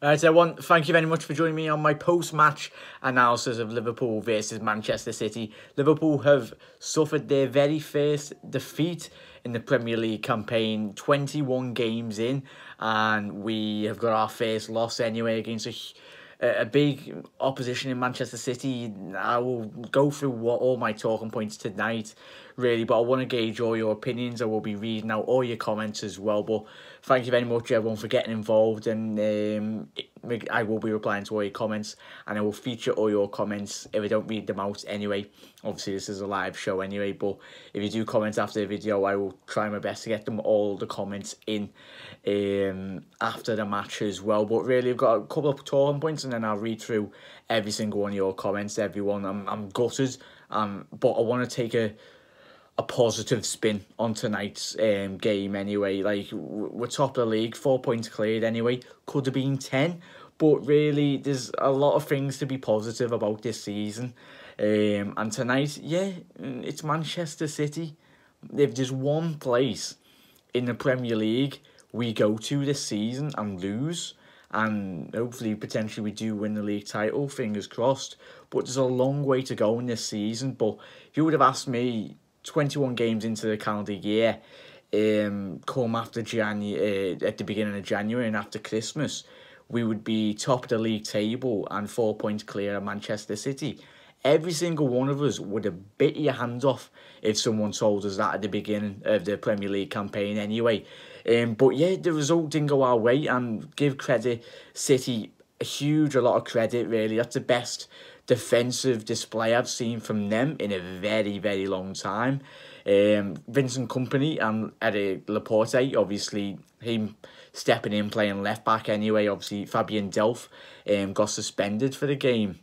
Right, everyone, thank you very much for joining me on my post-match analysis of Liverpool versus Manchester City. Liverpool have suffered their very first defeat in the Premier League campaign, 21 games in, and we have got our first loss anyway against a big opposition in Manchester City. I will go through all my talking points tonight, really, but I want to gauge all your opinions. I will be reading out all your comments as well, but thank you very much, everyone, for getting involved, and I will be replying to all your comments, and I will feature all your comments if I don't read them out anyway. Obviously, this is a live show anyway, but if you do comment after the video, I will try my best to get them all the comments in after the match as well. But really, I've got a couple of talking points, and then I'll read through every single one of your comments, everyone. I'm gutted, but I want to take a positive spin on tonight's game anyway. Like, we're top of the league, 4 points cleared anyway. Could have been 10, but really there's a lot of things to be positive about this season. And tonight, yeah, it's Manchester City. If there's one place in the Premier League we go to this season and lose, and hopefully potentially we do win the league title, fingers crossed, but there's a long way to go in this season. But if you would have asked me 21 games into the calendar year, come after January, at the beginning of January and after Christmas, we would be top of the league table and 4 points clear of Manchester City. Every single one of us would have bit your hands off if someone told us that at the beginning of the Premier League campaign anyway. But yeah, the result didn't go our way, and give credit City a lot of credit, really. That's the best defensive display I've seen from them in a very, very long time. Vincent Kompany and Eric Laporte, obviously him stepping in playing left back anyway. Obviously Fabian Delph got suspended for the game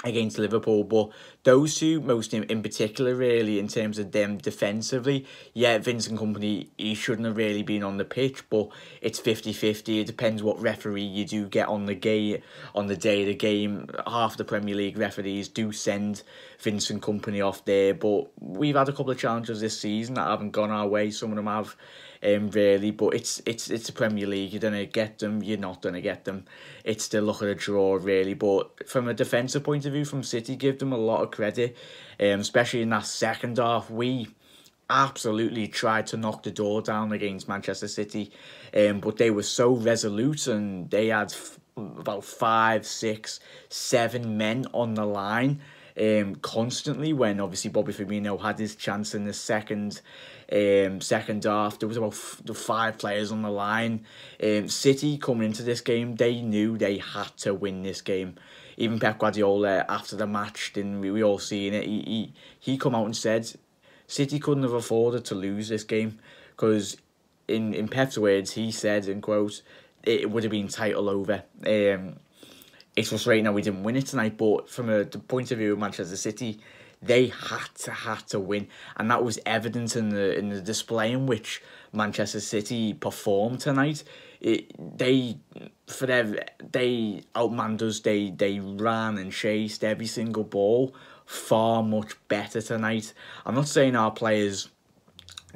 against Liverpool, but those two most in particular, really, in terms of them defensively. Yeah, Vincent Kompany, he shouldn't have really been on the pitch, but it's 50-50. It depends what referee you do get on the day of the game. Half the Premier League referees do send Vincent Kompany off there, but we've had a couple of challenges this season that haven't gone our way. Some of them have, really, but it's the Premier League. You're gonna get them, you're not gonna get them. It's still look at a draw, really. But from a defensive point of view, from City, give them a lot of credit, especially in that second half. We absolutely tried to knock the door down against Manchester City, but they were so resolute, and they had about 5, 6, 7 men on the line constantly. When obviously Bobby Firmino had his chance in the second half, there was about 5 players on the line. City coming into this game, they knew they had to win this game. Even Pep Guardiola after the match, didn't we all seen it? He come out and said City couldn't have afforded to lose this game, because in Pep's words, he said, in quotes, it would have been title over. It's frustrating that we didn't win it tonight, but from the point of view of Manchester City, they had to win, and that was evident in the display in which Manchester City performed tonight. They outmanned us. They ran and chased every single ball far much better tonight. I'm not saying our players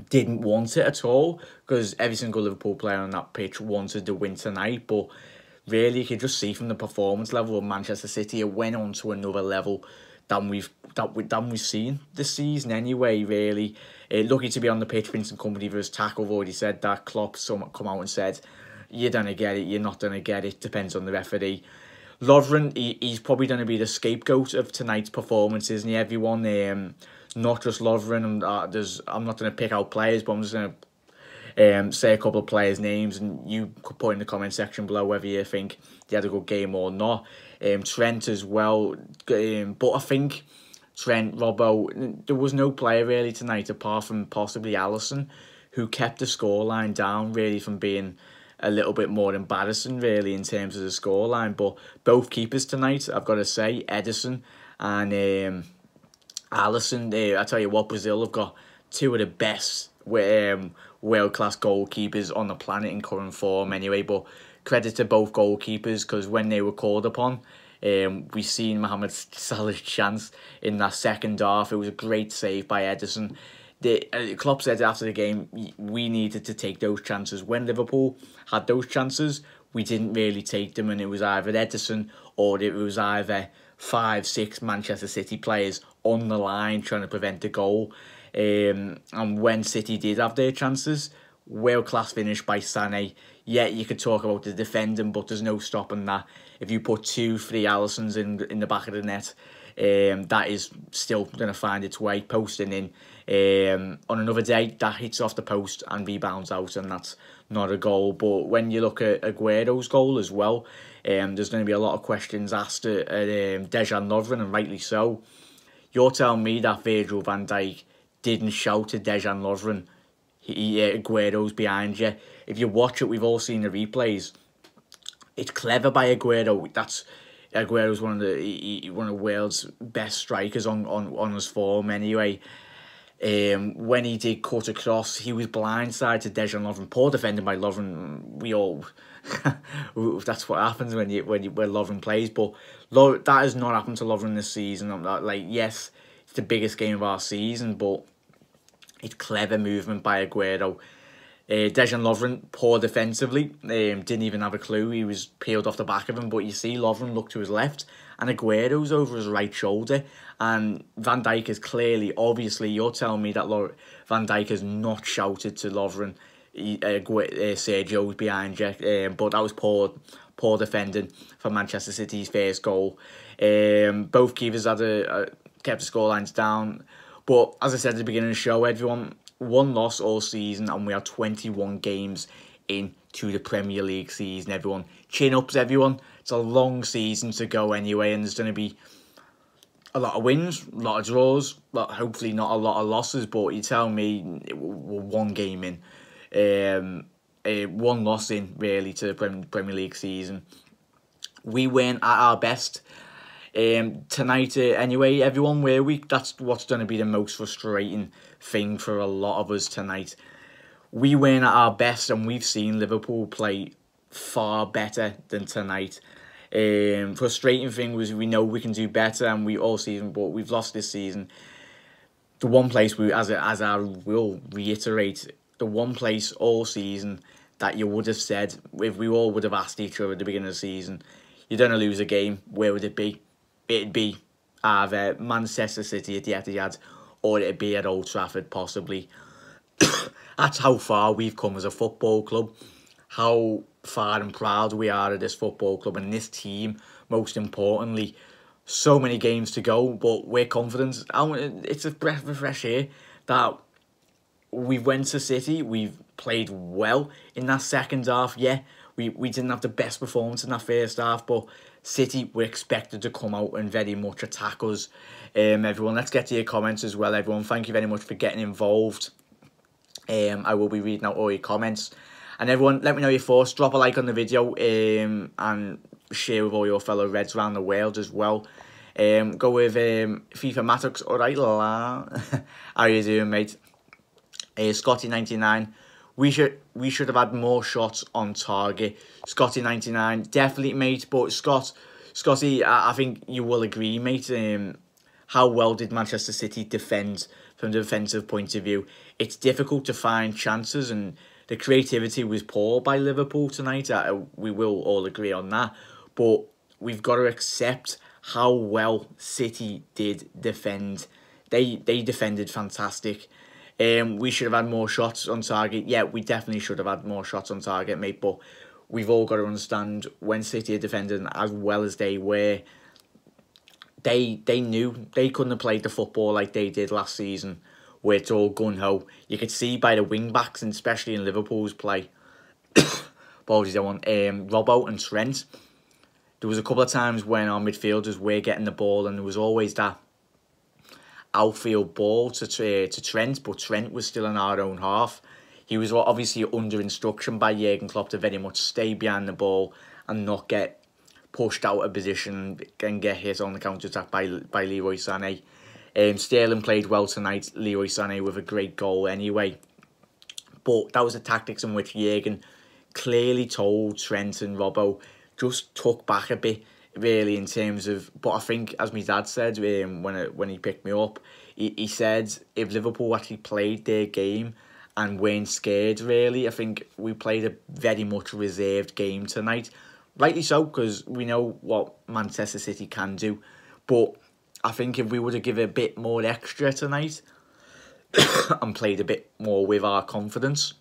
didn't want it at all, because every single Liverpool player on that pitch wanted to win tonight, but really, you could just see from the performance level of Manchester City, it went on to another level than we've seen this season anyway, really. Lucky to be on the pitch. Vincent Kompany for his tackle. I've already said that. Klopp come out and said, you're going to get it, you're not going to get it, depends on the referee. Lovren, he's probably going to be the scapegoat of tonight's performance, isn't he, everyone? Not just Lovren. I'm not going to pick out players, but I'm just going to say a couple of players' names, and you could put in the comment section below whether you think they had a good game or not. Trent as well, but I think Trent, Robbo, there was no player really tonight apart from possibly Alisson who kept the scoreline down, really, from being a little bit more embarrassing, really, in terms of the scoreline. But both keepers tonight, I've got to say, Ederson and Alisson, I tell you what, Brazil have got 2 of the best world-class goalkeepers on the planet in current form anyway. But credit to both goalkeepers, because when they were called upon, we seen Mohamed Salah's chance in that second half. It was a great save by Ederson. Klopp said after the game, we needed to take those chances. When Liverpool had those chances, we didn't really take them, and it was either Edison or it was either 5-6 Manchester City players on the line trying to prevent a goal. And when City did have their chances, world-class finish by Sané. Yeah, you could talk about the defending, but there's no stopping that. If you put 2-3 Allisons in the back of the net, that is still going to find its way, posting in. On another day, that hits off the post and rebounds out, and that's not a goal. But when you look at Aguero's goal as well, there's going to be a lot of questions asked at Dejan Lovren, and rightly so. You're telling me that Virgil van Dijk didn't shout to Dejan Lovren, Aguero's behind you? If you watch it, we've all seen the replays. It's clever by Aguero. Aguero's one of the world's best strikers on his form anyway. When he did cut across, he was blindside to Dejan Lovren. Poor defending by Lovren. We all that's what happens when Lovren plays. But that has not happened to Lovren this season. I'm not like, yes, it's the biggest game of our season, but it's clever movement by Aguero. Dejan Lovren, poor defensively, didn't even have a clue. He was peeled off the back of him, but you see Lovren look to his left, and Aguero's over his right shoulder, and Van Dijk is clearly, obviously, you're telling me that Van Dijk has not shouted to Lovren, Sergio's behind you, but that was poor defending for Manchester City's first goal. Both keepers had kept the scorelines down, but as I said at the beginning of the show, everyone, one loss all season, and we are 21 games into the Premier League season, everyone. Chin ups, everyone. It's a long season to go anyway, and there's going to be a lot of wins, a lot of draws, but hopefully not a lot of losses. But you tell me we're one game in, one loss in, really, to the Premier League season. We weren't at our best tonight anyway, everyone, were we? That's what's going to be the most frustrating thing for a lot of us tonight. We weren't at our best, and we've seen Liverpool play far better than tonight. Frustrating thing was, we know we can do better, and we all season, but we've lost this season. The one place as I will reiterate, the one place all season that you would have said, if we all would have asked each other at the beginning of the season, you're going to lose a game, where would it be? It'd be either Manchester City at the Etihad, or it'd be at Old Trafford, possibly. That's how far we've come as a football club, how far and proud we are of this football club and this team, most importantly. So many games to go, but we're confident. It's a breath of fresh air that we went to City, we've played well in that second half. Yeah, we didn't have the best performance in that first half, but City were expected to come out and very much attack us. Everyone, let's get to your comments as well, everyone. Thank you very much for getting involved. I will be reading out all your comments. And everyone, let me know your thoughts. Drop a like on the video and share with all your fellow Reds around the world as well. Go with FIFA Mattox. Alright, la. How you doing, mate? Scotty99. We should have had more shots on target. Scotty99, definitely, mate. But Scotty, I think you will agree, mate. How well did Manchester City defend from the defensive point of view? It's difficult to find chances, and the creativity was poor by Liverpool tonight. We will all agree on that. But we've got to accept how well City did defend. They defended fantastic. We should have had more shots on target. Yeah, we definitely should have had more shots on target, mate. But we've all got to understand, when City are defending as well as they were, they knew they couldn't have played the football like they did last season, where it's all gun-ho. You could see by the wing-backs, and especially in Liverpool's play, apologies, Robbo and Trent. There was a couple of times when our midfielders were getting the ball, and there was always that outfield ball to Trent, but Trent was still in our own half. He was obviously under instruction by Jurgen Klopp to very much stay behind the ball and not get pushed out of position and get hit on the counter-attack by Leroy Sané. Sterling played well tonight, Leroy Sané with a great goal anyway. But that was the tactics in which Jurgen clearly told Trent and Robbo just took back a bit, really, in terms of... But I think, as my dad said when he picked me up, he said if Liverpool actually played their game and weren't scared, really. I think we played a very much reserved game tonight. Rightly so, because we know what Manchester City can do. But I think if we would have given a bit more extra tonight and played a bit more with our confidence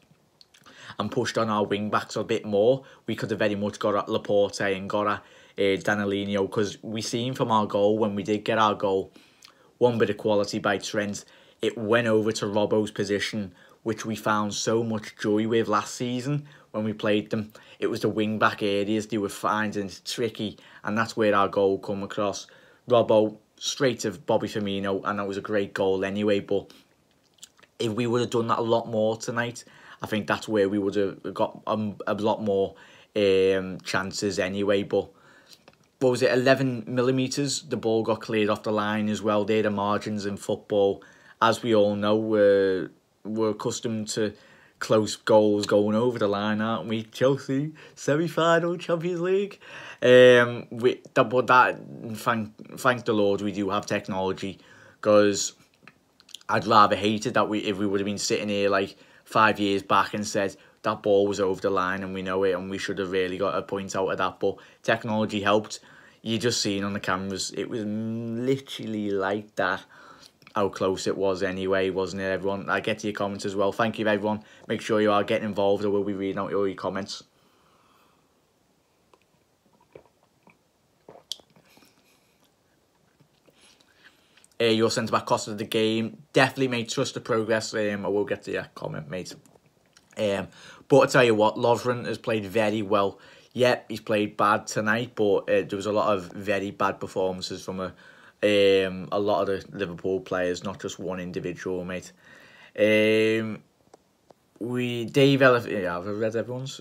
and pushed on our wing-backs a bit more, we could have very much got at Laporte and got at Danilino, because we seen from our goal, when we did get our goal, one bit of quality by Trent, it went over to Robbo's position, which we found so much joy with last season when we played them. It was the wing-back areas they were finding tricky, and that's where our goal come across. Robbo, straight to Bobby Firmino, and that was a great goal anyway, but if we would have done that a lot more tonight, I think that's where we would have got a lot more chances anyway. But what was it, 11 millimetres? The ball got cleared off the line as well. They're the margins in football. As we all know, we're accustomed to close goals going over the line, aren't we? Chelsea, semi-final, Champions League. Thank the Lord we do have technology, because I'd rather hated that if we would have been sitting here like 5 years back and said that ball was over the line and we know it and we should have really got a point out of that. But technology helped. You just seen on the cameras, it was literally like that, how close it was anyway, wasn't it, everyone? I get to your comments as well. Thank you, everyone. Make sure you are getting involved, or we'll be reading out all your comments. Your centre-back cost of the game. Definitely, mate, trust the progress. I will get to your comment, mate. But I tell you what, Lovren has played very well. Yeah, he's played bad tonight, but there was a lot of very bad performances from a lot of the Liverpool players, not just one individual, mate. Dave LFC, yeah, I've read everyone's.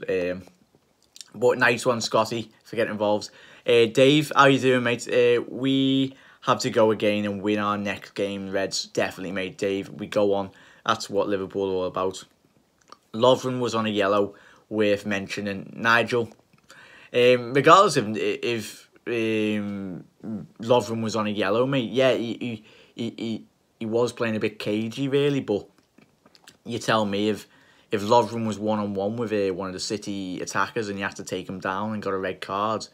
But nice one, Scotty, for getting involved. Dave, how you doing, mate? We have to go again and win our next game, Reds. Definitely, mate, Dave. We go on. That's what Liverpool are all about. Lovren was on a yellow, worth mentioning. Nigel, regardless if Lovren was on a yellow, mate, yeah, he was playing a bit cagey, really, but you tell me if Lovren was one-on-one with one of the City attackers and you had to take him down and got a red card,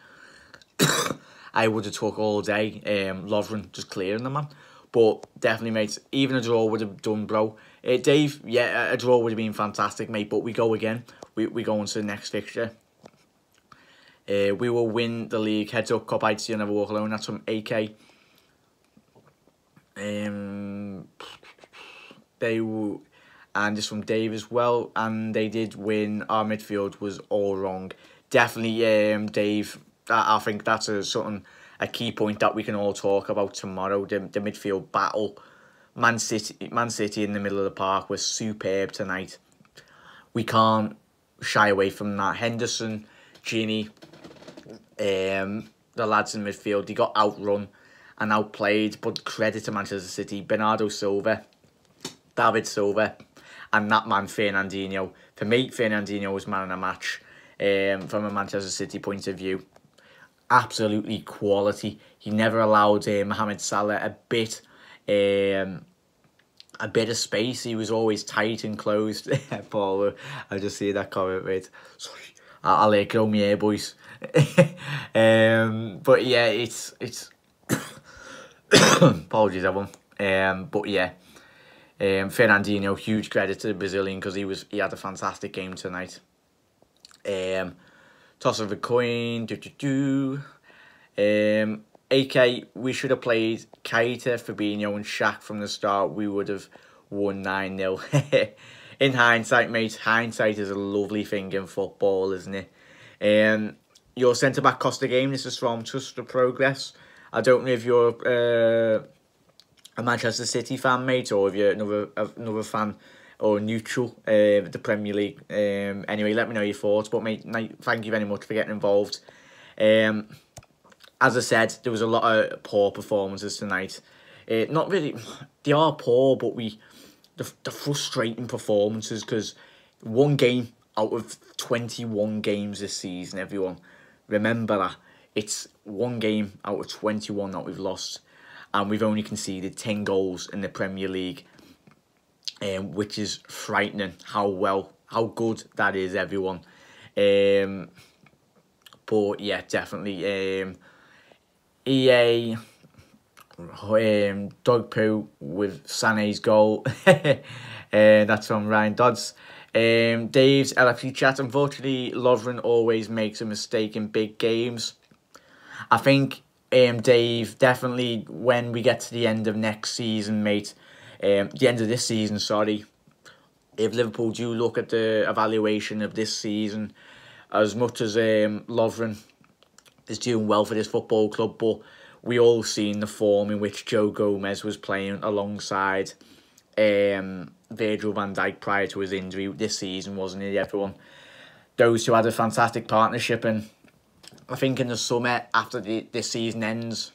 I would have took all day. Lovren just clearing the man. But definitely, mate, even a draw would have done, bro. Dave, yeah, a draw would have been fantastic, mate, but we go again. We go on to the next fixture. We will win the league. Heads up, Cup Heights, you'll never walk alone. That's from AK. They will, and this from Dave as well. And they did win. Our midfield was all wrong. Definitely, Dave. I think that's a key point that we can all talk about tomorrow. The midfield battle. Man City in the middle of the park was superb tonight. We can't shy away from that. Henderson, Gini, the lads in midfield, they got outrun and outplayed, but credit to Manchester City. Bernardo Silva, David Silva, and that man Fernandinho. For me, Fernandinho was man of the match from a Manchester City point of view. Absolutely quality. He never allowed Mohamed Salah a bit of space. He was always tight and closed. Paul, I just see that comment, mate. Sorry, I'll grow my hair, boys. But yeah, it's apologies, everyone. But yeah, Fernandinho, huge credit to the Brazilian, because he had a fantastic game tonight. Toss of a coin. AK, we should have played Keita, Fabinho and Shaq from the start. We would have won 9-0. In hindsight, mate, hindsight is a lovely thing in football, isn't it? Your centre-back cost the game. This is from Trust the Progress. I don't know if you're a Manchester City fan, mate, or if you're another fan or neutral the Premier League. Anyway, let me know your thoughts. But, mate, thank you very much for getting involved. As I said, there was a lot of poor performances tonight. Not really, they are poor, but the frustrating performances, because one game out of 21 games this season, everyone, remember that. It's one game out of 21 that we've lost, and we've only conceded 10 goals in the Premier League. which is frightening how good that is, everyone. But yeah, definitely EA dog poo with Sané's goal. That's from Ryan Dodds. Dave's LFC chat. Unfortunately, Lovren always makes a mistake in big games. I think Dave, definitely when we get to the end of next season, mate, the end of this season, sorry, if Liverpool do look at the evaluation of this season, as much as Lovren is doing well for this football club, but we all seen the form in which Joe Gomez was playing alongside Virgil van Dijk prior to his injury this season, wasn't it, everyone? Those two had a fantastic partnership, and I think in the summer, after this season ends,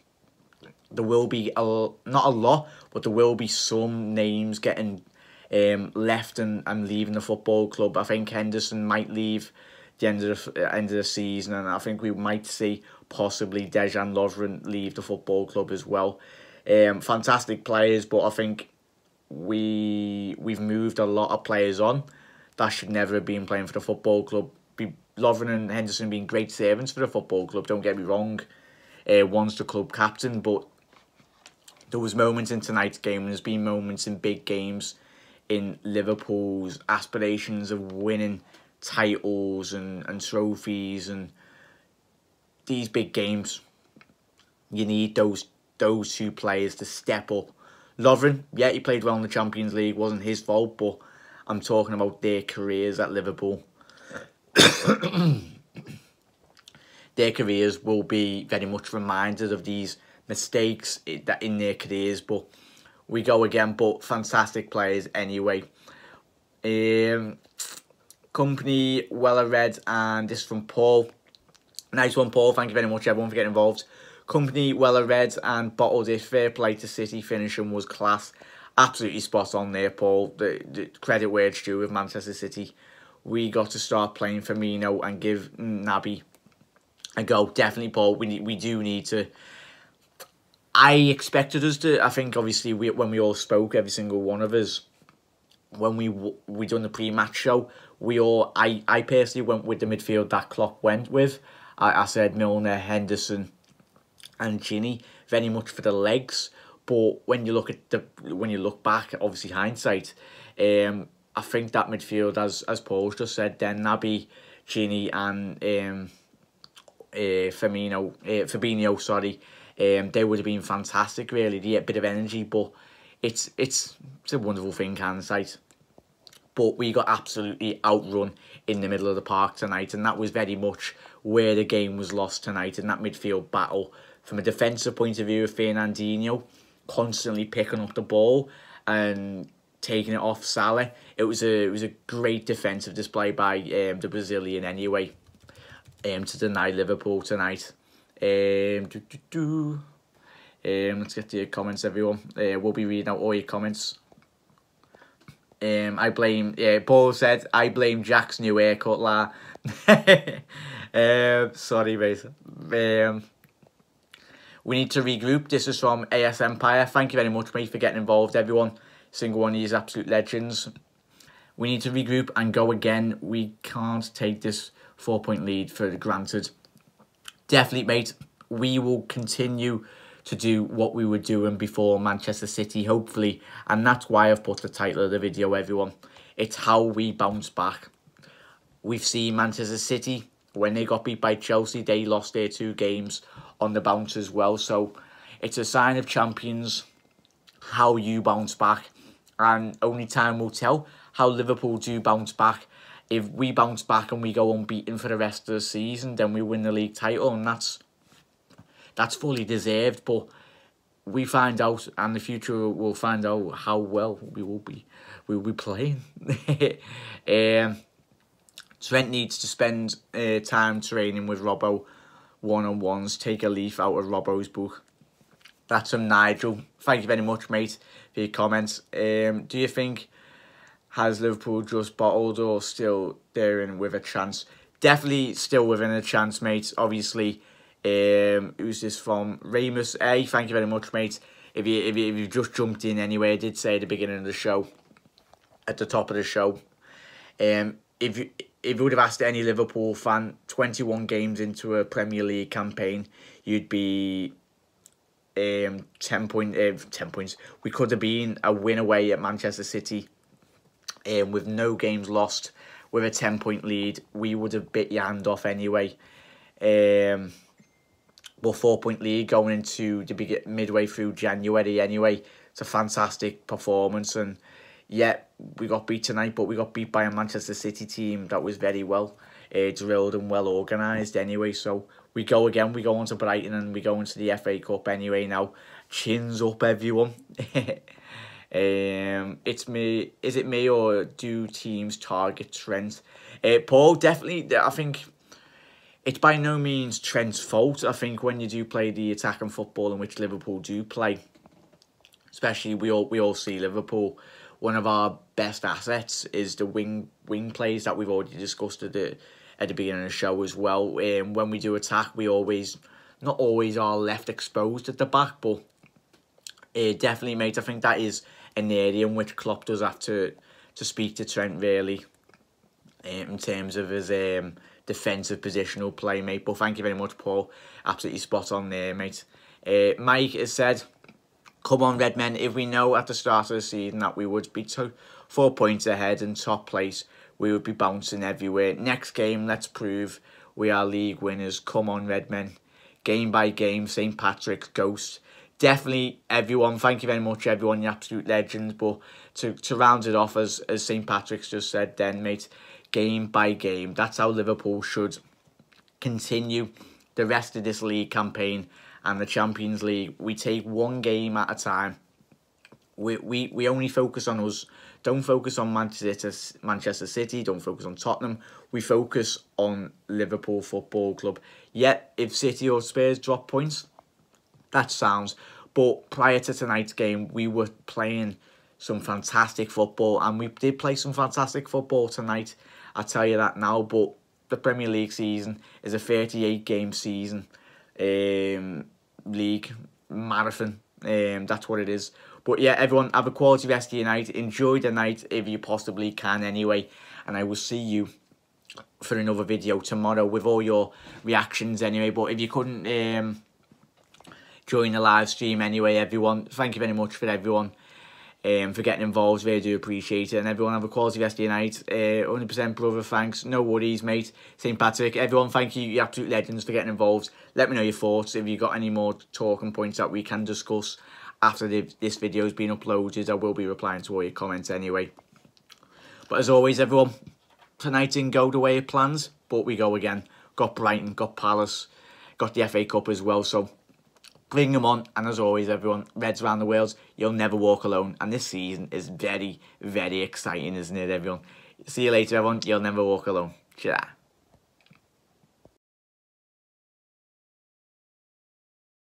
there will be, not a lot, but there will be some names getting left and leaving the football club. I think Henderson might leave the end of the season, and I think we might see possibly Dejan Lovren leave the football club as well. Fantastic players, but I think we've moved a lot of players on that should never have been playing for the football club. Lovren and Henderson being great servants for the football club, don't get me wrong. One's the club captain, but there was moments in tonight's game, and there's been moments in big games in Liverpool's aspirations of winning titles and trophies, and these big games, you need those two players to step up. Lovren, yeah, he played well in the Champions League, wasn't his fault, but I'm talking about their careers at Liverpool. Their careers will be very much reminded of these mistakes that in their careers, but we go again. But fantastic players anyway. Company well read, and this is from Paul. Nice one, Paul. Thank you very much, everyone, for getting involved. Company well read and bottled it. Fair play to City. Finishing was class. Absolutely spot on there, Paul. The credit where it's due with Manchester City. We got to start playing Firmino and give Naby a go. Definitely, Paul. We do need to. I expected us to. I think obviously when we all spoke, every single one of us, when we done the pre-match show, I personally went with the midfield that Klopp went with. I said Milner, Henderson, and Ginny, very much for the legs. But when you look back, obviously hindsight, I think that midfield, as Paul's just said, then Naby, Ginny, and Fabinho, sorry, they would have been fantastic. Really, they get a bit of energy, but it's a wonderful thing, hindsight. But we got absolutely outrun in the middle of the park tonight, and that was very much where the game was lost tonight, in that midfield battle. From a defensive point of view, of Fernandinho constantly picking up the ball and taking it off Salah. It was a great defensive display by the Brazilian anyway, to deny Liverpool tonight. Let's get to your comments, everyone. We'll be reading out all your comments. Paul said, I blame Jack's new haircut, la. Sorry, mate. We need to regroup. This is from AS Empire. Thank you very much, mate, for getting involved, everyone. Single one of these absolute legends. We need to regroup and go again. We can't take this 4-point lead for granted. Definitely, mate. We will continue to do what we were doing before Manchester City, hopefully. And that's why I've put the title of the video, everyone. It's how we bounce back. We've seen Manchester City, when they got beat by Chelsea, they lost their 2 games on the bounce as well. So it's a sign of champions, how you bounce back. And only time will tell how Liverpool do bounce back. If we bounce back and we go unbeaten for the rest of the season, then we win the league title, and that's fully deserved. But we find out, and the future will find out how well we will be playing. Trent needs to spend time training with Robbo one-on-ones. Take a leaf out of Robbo's book. That's from Nigel. Thank you very much, mate, for your comments. Do you think, has Liverpool just bottled or still there in with a chance? Definitely still within a chance, mate. Obviously, who's this from? Ramus A. Thank you very much, mate. If you just jumped in anyway, I did say at the beginning of the show, at the top of the show. If you would have asked any Liverpool fan 21 games into a Premier League campaign, you'd be 10 points. We could have been a win away at Manchester City, with no games lost, with a 10-point lead. We would have bit your hand off anyway. But 4-point lead going into the midway through January anyway. It's a fantastic performance, and yeah, we got beat tonight, but we got beat by a Manchester City team that was very well drilled and well organised anyway. So we go again, we go on to Brighton, and we go into the FA Cup anyway now. Chins up, everyone. It's me. Is it me, or do teams target Trent? Paul, definitely, I think it's by no means Trent's fault. I think when you do play the attacking football in which Liverpool do play, especially we all see Liverpool, one of our best assets is the wing plays that we've already discussed at the beginning of the show as well. When we do attack, we not always are left exposed at the back, but definitely, mate, I think that is an area in which Klopp does have to speak to Trent, really, in terms of his defensive positional play, mate. But thank you very much, Paul. Absolutely spot on there, mate. Mike has said, come on, Redmen, if we know at the start of the season that we would be 4 points ahead in top place, we would be bouncing everywhere. Next game, let's prove we are league winners. Come on, Redmen. Game by game, St. Patrick's ghost. Definitely, everyone, thank you very much, everyone, you absolute legends. But to round it off, as St. Patrick's just said then, mate, game by game. That's how Liverpool should continue the rest of this league campaign and the Champions League. We take one game at a time. We only focus on us. Don't focus on Manchester City. Don't focus on Tottenham. We focus on Liverpool Football Club. Yet, if City or Spurs drop points, that sounds. But prior to tonight's game, we were playing some fantastic football, and we did play some fantastic football tonight. I tell you that now. But the Premier League season is a 38-game season, league marathon. That's what it is. But yeah, everyone, have a quality rest of your night. Enjoy the night if you possibly can anyway. And I will see you for another video tomorrow with all your reactions anyway. But if you couldn't join the live stream anyway, everyone, thank you very much for everyone for getting involved. Really do appreciate it. And everyone, have a quality rest of your night. 100% brother, thanks. No worries, mate. St. Patrick, everyone, thank you, you absolute legends, for getting involved. Let me know your thoughts. If you've got any more talking points that we can discuss after this video has been uploaded, I will be replying to all your comments anyway. But as always, everyone, tonight didn't go the way it plans, but we go again. Got Brighton, got Palace, got the FA Cup as well, so bring them on. And as always, everyone, Reds around the world, you'll never walk alone. And this season is very, very exciting, isn't it, everyone? See you later, everyone. You'll never walk alone. Ciao.